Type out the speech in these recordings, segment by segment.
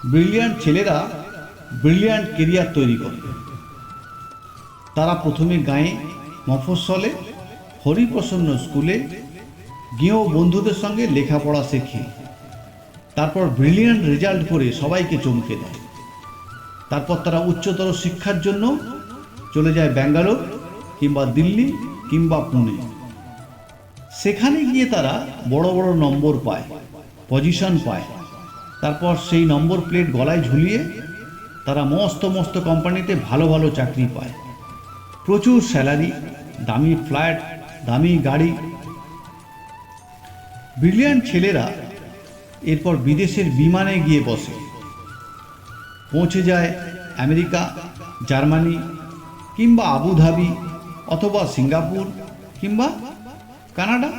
Brilliant ছেলেরা brilliant career তৈরি করে। তারা প্রথমে গাঁয়ে মফস্বলে হরিপ্রসন্ন স্কুলে গেঁয়ো বন্ধুদের সঙ্গে লেখাপড়া শেখে। তারপর ব্রিলিয়ান্ট রেজাল্ট করে সবাইকে চমকে দেয়। তারপর তারা উচ্চতর শিক্ষার জন্য চলে যায় ব্যাঙ্গালোর কিংবা দিল্লি কিংবা পুনে। সেখানে গিয়ে তারা বড় বড় নম্বর পায়, পজিশন পায়। তারপর সেই নম্বর প্লেট গলায় ঝুলিয়ে তারা মস্ত মস্ত কোম্পানিতে ভালো ভালো চাকরি পায়, প্রচুর স্যালারি, দামি ফ্ল্যাট, দামি গাড়ি। ব্রিলিয়ান্ট ছেলেরা এরপর বিদেশের বিমানে গিয়ে বসে, পৌঁছে যায় আমেরিকা, জার্মানি কিংবা আবুধাবি অথবা সিঙ্গাপুর কিংবা কানাডা।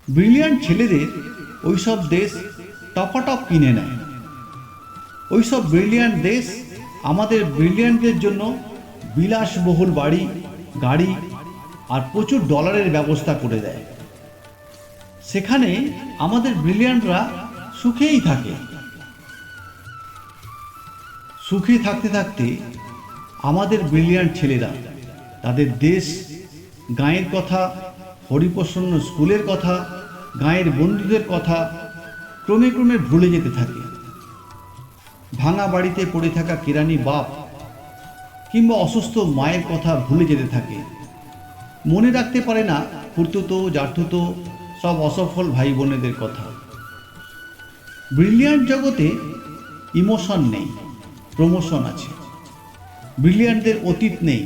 ব্রিলিয়ান্ট ছেলেদের ওইসব দেশ টপাটপ কিনে নেয়। ওইসব ব্রিলিয়ান্ট দেশ আমাদের ব্রিলিয়ান্টদের জন্য বিলাসবহুল বাড়ি, গাড়ি আর প্রচুর ডলারের ব্যবস্থা করে দেয়। সেখানে আমাদের ব্রিলিয়ান্টরা সুখেই থাকে। সুখে থাকতে থাকতে আমাদের ব্রিলিয়ান্ট ছেলেরা তাদের দেশ, গাঁয়ের কথা, হরিপ্রসন্ন স্কুলের কথা, গাঁয়ের বন্ধুদের কথা ক্রমে ক্রমে ভুলে যেতে থাকে। ভাঙা বাড়িতে পড়ে থাকা কেরানি বাপ কিংবা অসুস্থ মায়ের কথা ভুলে যেতে থাকে। মনে রাখতে পারে না খুড়তুতো, জ্যাঠতুতো সব অসফল ভাই বোনেদের কথা। ব্রিলিয়ান্ট জগতে ইমোশন নেই, প্রমোশন আছে। ব্রিলিয়ান্টদের অতীত নেই,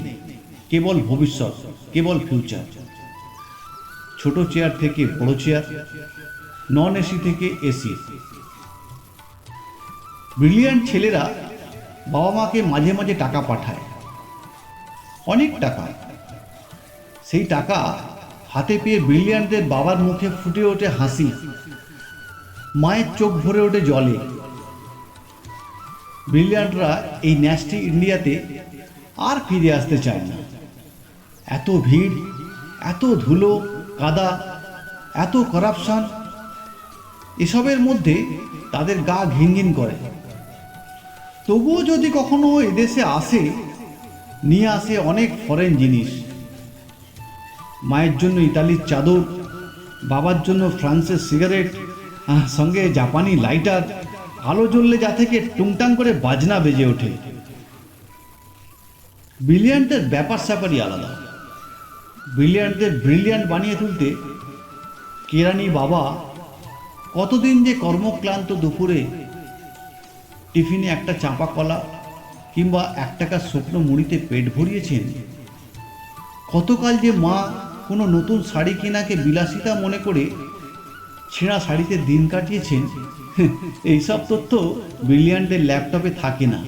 কেবল ভবিষ্যৎ, কেবল ফিউচার। ছোট চেয়ার থেকে বড় চেয়ার, নন এসি থেকে এসি। ব্রিলিয়ান্ট ছেলেরা বাবা মাকে মাঝে মাঝে টাকা পাঠায়, অনেক টাকা। সেই টাকা হাতে পেয়ে ব্রিলিয়ান্টদের বাবার মুখে ফুটে ওঠে হাসি, মায়ের চোখ ভরে ওঠে জলে। ব্রিলিয়ান্টরা এই ন্যাস্টি ইন্ডিয়াতে আর ফিরে আসতে চায় না। এত ভিড়, এত ধুলো, কাদা, এত করাপশন, এসবের মধ্যে তাদের গা ঘিনঘিন করে। তবুও যদি কখনো এদেশে আসে, নিয়ে আসে অনেক ফরেন জিনিস। মায়ের জন্য ইতালির চাদর, বাবার জন্য ফ্রান্সের সিগারেট, সঙ্গে জাপানি লাইটার, আলো জ্বললে যা থেকে টুংটাং করে বাজনা বেজে ওঠে। ব্রিলিয়ান্টের ব্যাপার স্যাপারই আলাদা। ব্রিলিয়ান্টদের ব্রিলিয়ান্ট বানিয়ে তুলতে কেরানি বাবা কতদিন যে কর্মক্লান্ত দুপুরে টিফিনে একটা চাঁপা কলা কিংবা 1 টাকার শুকনো মুড়িতে পেট ভরিয়েছেন। কতকাল যে মা কোনো নতুন শাড়ি কেনাকে বিলাসিতা মনে করে ছেঁড়া শাড়িতে দিন কাটিয়েছেন, এইসব তথ্য ব্রিলিয়ান্টদের ল্যাপটপে থাকে না।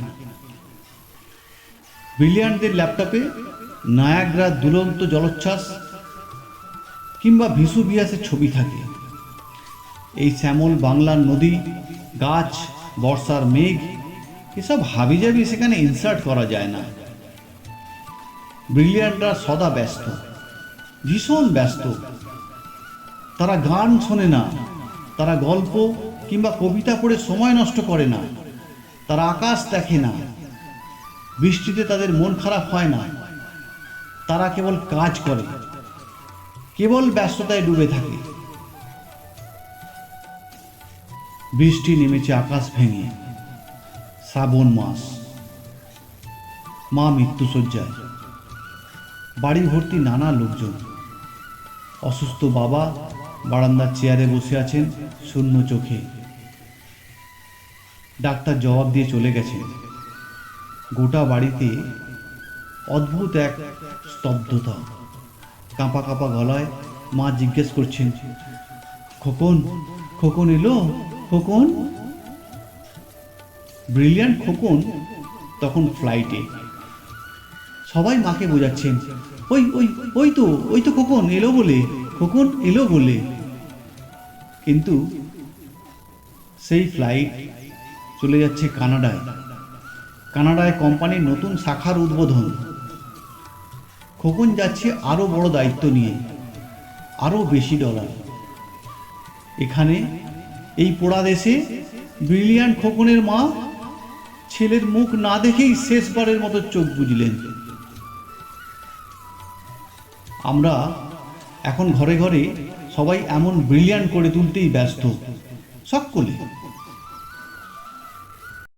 ব্রিলিয়ান্টদের ল্যাপটপে নায়াগ্রার দুরন্ত জলোচ্ছ্বাস কিংবা ভিসুভিয়াসের ছবি থাকে। এই শ্যামল বাংলার নদী, গাছ, বর্ষার মেঘ, এসব হাবিজাবি সেখানে ইনসার্ট করা যায় না। ব্রিলিয়ান্টরা সদা ব্যস্ত, ভীষণ ব্যস্ত। তারা গান শোনে না, তারা গল্প কিংবা কবিতা পড়ে সময় নষ্ট করে না, তারা আকাশ দেখে না, বৃষ্টিতে তাদের মন খারাপ হয় না। তারা কেবল কাজ করে, কেবল ব্যস্ততায় ডুবে থাকে। বৃষ্টি নেমেছে আকাশ ভেঙে, শ্রাবণ মাস। মা মৃত্যুশয্যায়, বাড়ি ভর্তি নানা লোকজন। অসুস্থ বাবা বারান্দার চেয়ারে বসে আছেন শূন্য চোখে। ডাক্তার জবাব দিয়ে চলে গেছেন। গোটা বাড়িতে অদ্ভুত এক স্তব্ধতা। কাঁপা কাঁপা গলায় মা জিজ্ঞেস করছেন, খোকন, খোকন এলো? খোকন? ব্রিলিয়ান্ট খোকন তখন ফ্লাইটে। সবাই মাকে বোঝাচ্ছেন, ওই ওই ওই তো খোকন এলো বলে, খোকন এলো বলে। কিন্তু সেই ফ্লাইট চলে যাচ্ছে কানাডায়। কানাডায় কোম্পানির নতুন শাখার উদ্বোধন। খোকন যাচ্ছে আরও বড় দায়িত্ব নিয়ে, আরও বেশি ডলার। এখানে এই পোড়া দেশে ব্রিলিয়ান্ট খোকনের মা ছেলের মুখ না দেখেই শেষবারের মতো চোখ বুঝলেন। আমরা এখন ঘরে ঘরে সবাই এমন ব্রিলিয়ান্ট করে তুলতেই ব্যস্ত সকলে।